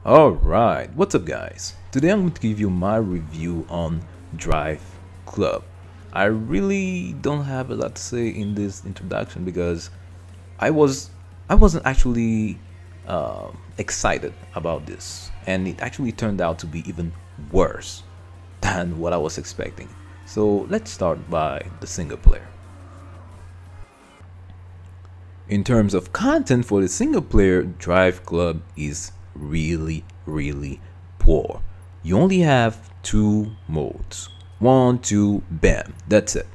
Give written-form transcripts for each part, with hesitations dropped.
Alright, what's up guys? Today I'm going to give you my review on Driveclub. I really don't have a lot to say in this introduction because I wasn't actually excited about this, and it actually turned out to be even worse than what I was expecting. So let's start by the single player. In terms of content for the single player, Driveclub is really poor. You only have two modes. 1, 2, bam, that's it.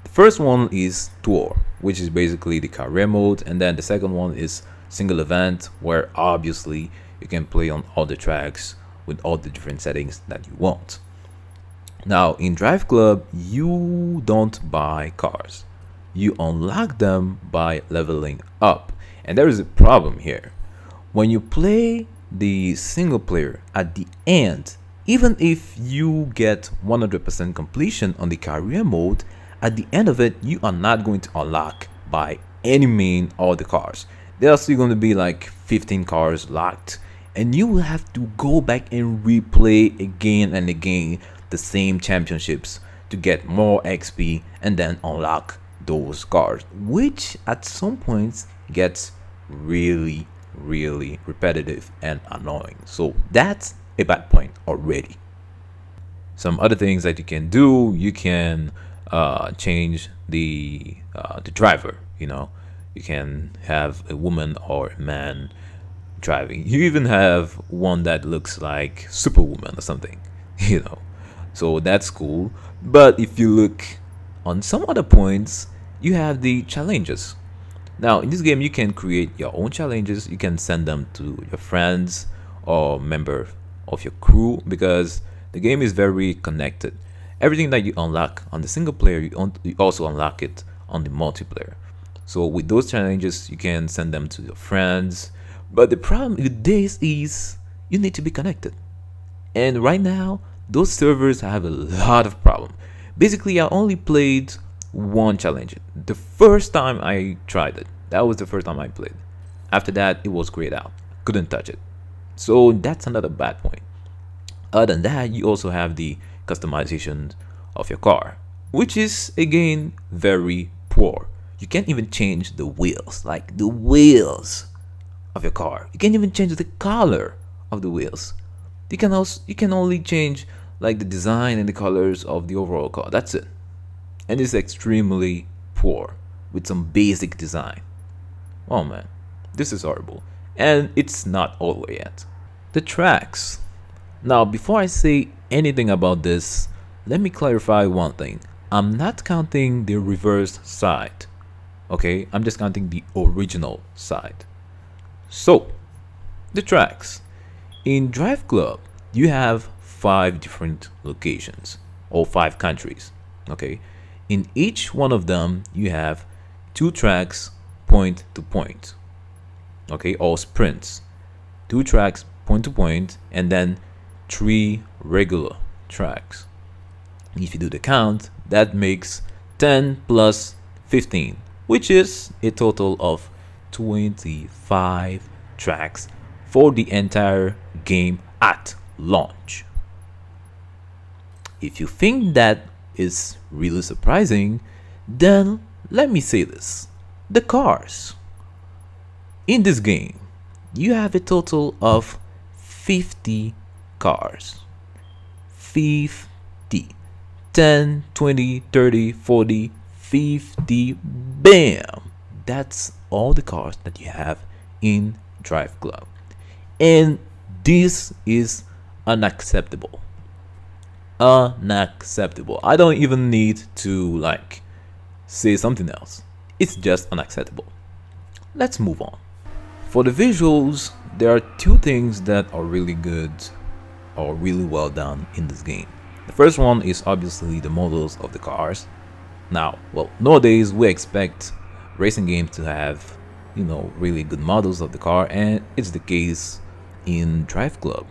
The first one is tour, which is basically the career mode, and then the second one is single event, where obviously you can play on all the tracks with all the different settings that you want. Now in Driveclub, you don't buy cars. You unlock them by leveling up, and there is a problem here. When you play the single player, at the end, even if you get 100% completion on the career mode, at the end of it you are not going to unlock by any means all the cars. There are still going to be like 15 cars locked, and you will have to go back and replay again and again the same championships to get more XP and then unlock those cars, which at some points gets really repetitive and annoying. So that's a bad point already. Some other things that you can do, you can change the driver. You can have a woman or a man driving. You even have one that looks like Superwoman or something. So that's cool. But if you look on some other points, you have the challenges. Now in this game you can create your own challenges. You can send them to your friends or member of your crew, because the game is very connected. Everything that you unlock on the single player, you also unlock it on the multiplayer. So with those challenges you can send them to your friends, but the problem with this is you need to be connected, and right now those servers have a lot of problem. Basically I only played one challenge. The first time I tried it, that was the first time I played. After that it was grayed out, couldn't touch it. So that's another bad point. Other than that, you also have the customization of your car, which is again very poor. You can't even change the wheels, like the wheels of your car. You can't even change the color of the wheels. You can only change like the design and the colors of the overall car. That's it. And it's extremely poor with some basic design. Oh man, this is horrible. And it's not over yet. The tracks. Now before I say anything about this, let me clarify one thing. I'm not counting the reverse side. Okay, I'm just counting the original side. So the tracks. In Driveclub you have 5 different locations, or 5 countries. Okay, in each one of them you have 2 tracks point to point, okay, or sprints. 2 tracks point to point, and then 3 regular tracks. If you do the count, that makes 10 plus 15, which is a total of 25 tracks for the entire game at launch. If you think that is really surprising, then let me say this. The cars. In this game, you have a total of 50 cars. 50. 10, 20, 30, 40, 50. Bam! That's all the cars that you have in Driveclub. And this is unacceptable. Unacceptable. I don't even need to say something else. It's just unacceptable. Let's move on. For the visuals, there are 2 things that are really good or really well done in this game. The first one is obviously the models of the cars. Now, well, nowadays we expect racing games to have, really good models of the car, and it's the case in Driveclub.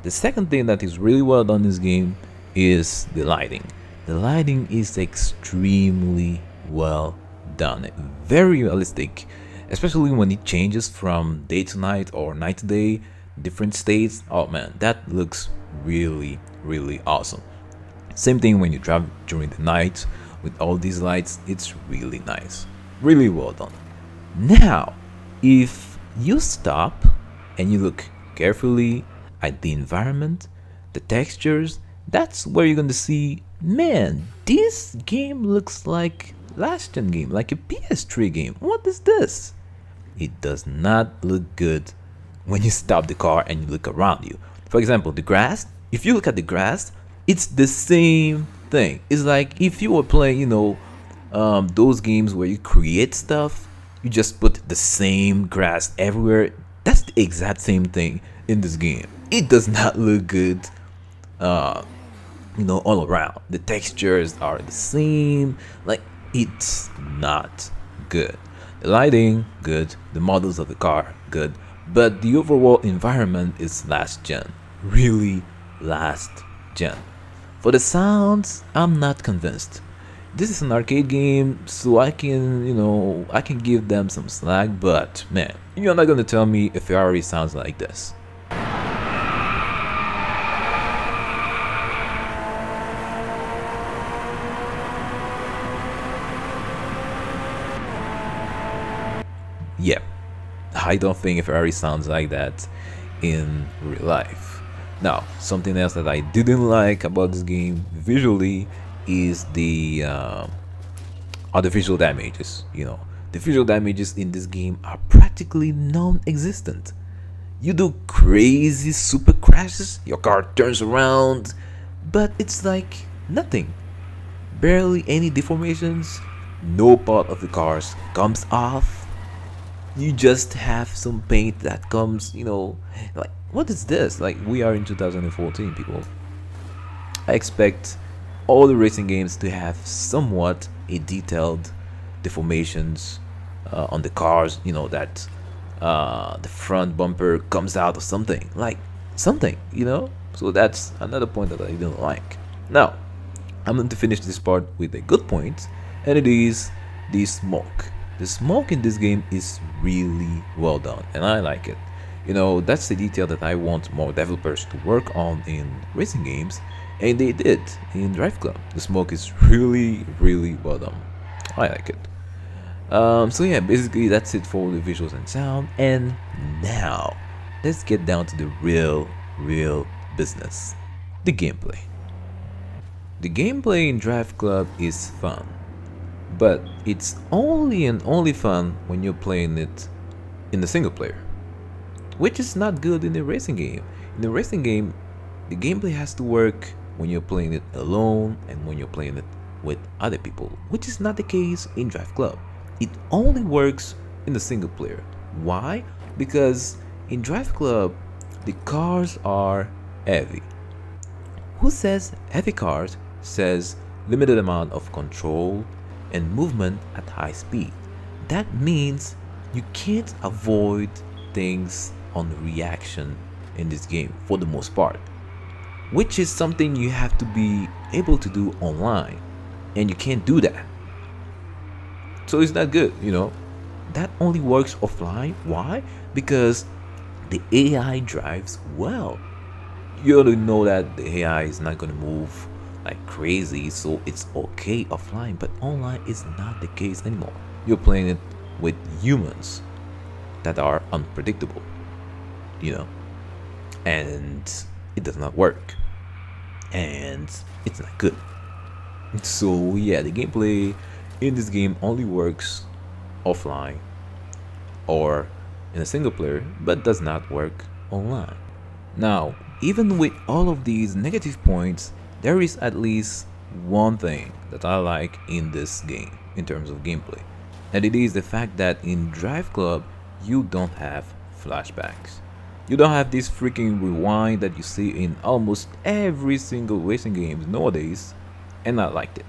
The second thing that is really well done in this game is the lighting. The lighting is extremely well done, very realistic, especially when it changes from day to night or night to day. different states. Oh man, that looks really, really awesome. Same thing when you drive during the night with all these lights, it's really nice. Really well done. Now, if you stop and you look carefully at the environment, the textures, that's where you're gonna see, man, this game looks like last gen game, like a PS3 game. What is this? It does not look good when you stop the car and you look around you. For example, the grass, if you look at the grass, it's the same thing. It's like if you were playing, those games where you create stuff, you just put the same grass everywhere. That's the exact same thing in this game. It does not look good, all around. The textures are the same. Like, it's not good. The lighting, good. The models of the car, good. But the overall environment is last gen. Really last gen. For the sounds, I'm not convinced. This is an arcade game, so I can give them some slack, but man, you're not gonna tell me a Ferrari sounds like this. Yep, I don't think a Ferrari sounds like that in real life. Now, something else that I didn't like about this game visually is the visual damages. The visual damages in this game are practically non-existent. You do crazy super crashes, your car turns around, but it's like nothing. Barely any deformations, no part of the cars comes off. You just have some paint that comes, like, what is this? Like, we are in 2014, people. I expect all the racing games to have somewhat a detailed deformations on the cars, that the front bumper comes out or something, like something. So that's another point that I didn't like. Now, I'm going to finish this part with a good point, and it is the smoke. The smoke in this game is really well done, and I like it. That's the detail that I want more developers to work on in racing games, and they did in Driveclub. The smoke is really, really well done. I like it. So yeah, basically that's it for the visuals and sound, and now let's get down to the real business, the gameplay. The gameplay in Driveclub is fun, but it's only fun when you're playing it in the single player, which is not good in a racing game. In a racing game, the gameplay has to work when you're playing it alone and when you're playing it with other people, which is not the case in Driveclub. It only works in the single player. Why? Because in Driveclub, the cars are heavy. Who says heavy cars says limited amount of control and movement at high speed. That means you can't avoid things on reaction in this game for the most part, which is something you have to be able to do online, and you can't do that. So it's not good. That only works offline. Why? Because the AI drives well. You already know that the AI is not going to move like crazy, so it's okay offline, but online is not the case anymore. You're playing it with humans that are unpredictable, and it does not work, and it's not good. So yeah, the gameplay in this game only works offline or in a single player, but does not work online. Now, even with all of these negative points, there is at least one thing that I like in this game in terms of gameplay, and it is the fact that in Driveclub you don't have flashbacks. You don't have this freaking rewind that you see in almost every single racing game nowadays, and I liked it.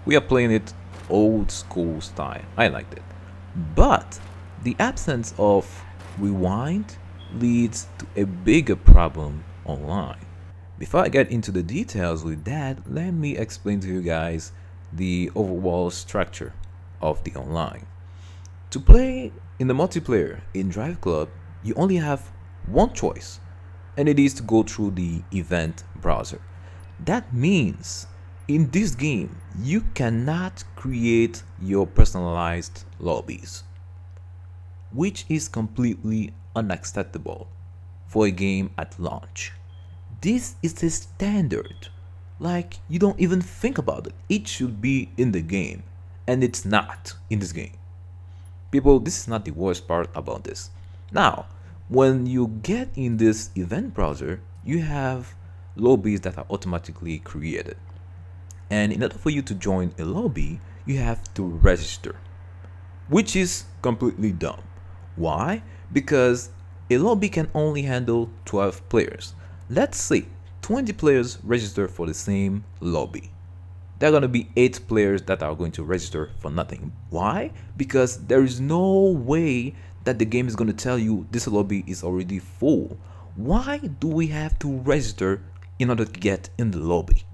We are playing it old school style. I liked it. But the absence of rewind leads to a bigger problem online. Before I get into the details with that, let me explain to you guys the overall structure of the online. To play in the multiplayer in Driveclub, you only have one choice and it is to go through the event browser. That means in this game you cannot create your personalized lobbies, which is completely unacceptable for a game at launch. This is a standard. Like, you don't even think about it. It should be in the game, and it's not in this game. People, this is not the worst part about this. Now, when you get in this event browser, you have lobbies that are automatically created. And in order for you to join a lobby, you have to register, which is completely dumb. Why? Because a lobby can only handle 12 players. Let's say 20 players register for the same lobby. There are going to be 8 players that are going to register for nothing. Why? Because there is no way that the game is going to tell you this lobby is already full. Why do we have to register in order to get in the lobby?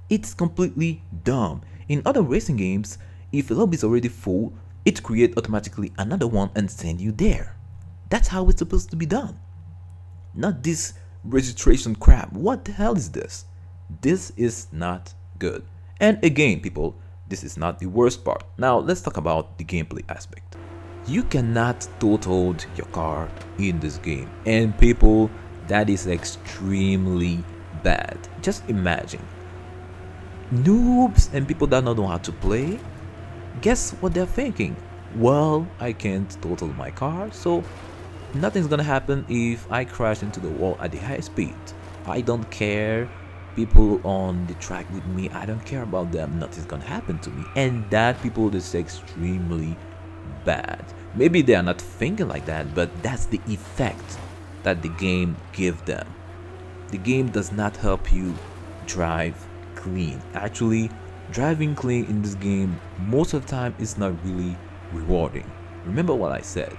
It's completely dumb. In other racing games, if a lobby is already full, it creates automatically another one and send you there. That's how it's supposed to be done. Not this registration crap. What the hell is this? This is not good. And again, people, this is not the worst part. Now let's talk about the gameplay aspect. You cannot total your car in this game, and people, that is extremely bad. Just imagine, noobs and people that don't know how to play, guess what they're thinking? Well, I can't total my car, so nothing's gonna happen if I crash into the wall at the high speed. I don't care. People on the track with me, I don't care about them. Nothing's gonna happen to me. And that, people, is extremely bad. Maybe they are not thinking like that, but that's the effect that the game gives them. The game does not help you drive clean. Actually, driving clean in this game most of the time is not really rewarding. Remember what I said.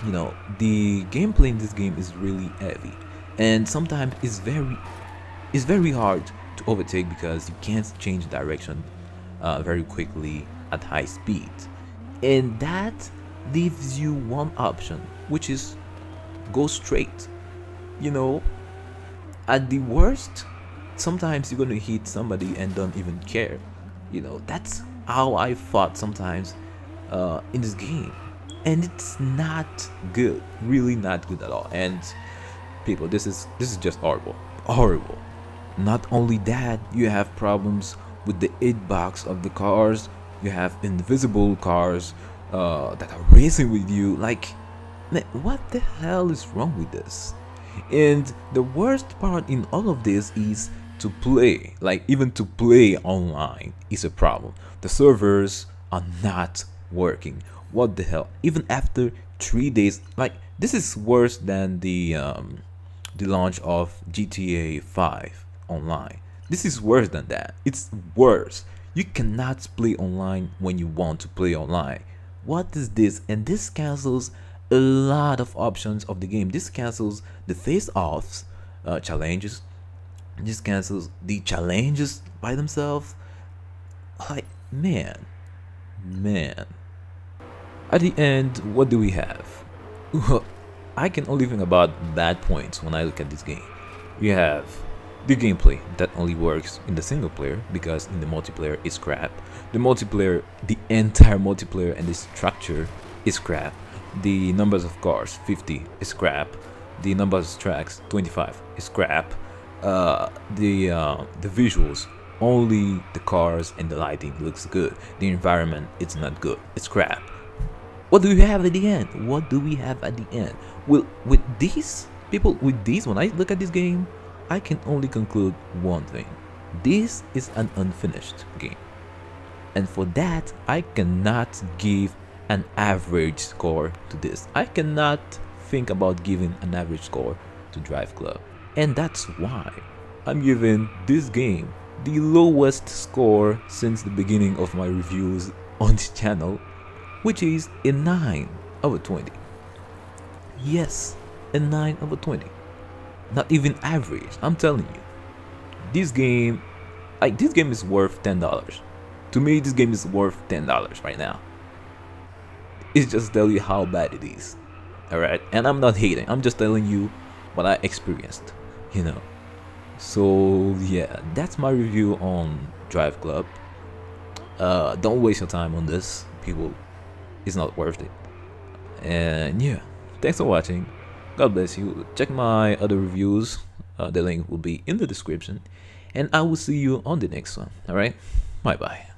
You know, the gameplay in this game is really heavy, and sometimes it's very hard to overtake because you can't change direction very quickly at high speed, and that leaves you one option, which is go straight. You know, at the worst, sometimes you're gonna hit somebody and don't even care. You know, that's how I fought sometimes in this game, and it's not good, really not good at all. And people, this is just horrible. Not only that, you have problems with the hitbox of the cars. You have invisible cars that are racing with you. Like, man, what the hell is wrong with this? And the worst part in all of this is to play. Like, even to play online is a problem. The servers are not working. What the hell? Even after 3 days, like, this is worse than the launch of GTA 5 online. This is worse than that. It's worse. You cannot play online when you want to play online. What is this? And this cancels a lot of options of the game. This cancels the face-offs challenges. This cancels the challenges by themselves. Like, man. At the end, what do we have? I can only think about bad points when I look at this game. You have the gameplay that only works in the single player, because in the multiplayer it's crap. The entire multiplayer and the structure is crap. The numbers of cars, 50, is crap. The numbers of tracks, 25, is crap. The visuals, only the cars and the lighting looks good. The environment, it's not good. It's crap. What do we have at the end? Well, with these people, when I look at this game, I can only conclude one thing. This is an unfinished game. And for that, I cannot give an average score to this. I cannot think about giving an average score to Driveclub. And that's why I'm giving this game the lowest score since the beginning of my reviews on this channel, which is a 9 over 20. Yes, a 9 over 20. Not even average, I'm telling you. This game is worth $10. To me, this game is worth $10 right now. It's just tell you how bad it is. Alright, and I'm not hating, I'm just telling you what I experienced. you know. So yeah, that's my review on Driveclub. Don't waste your time on this, people. It's not worth it. And yeah, thanks for watching. God bless you. Check my other reviews. The link will be in the description. And I will see you on the next one. Alright? Bye bye.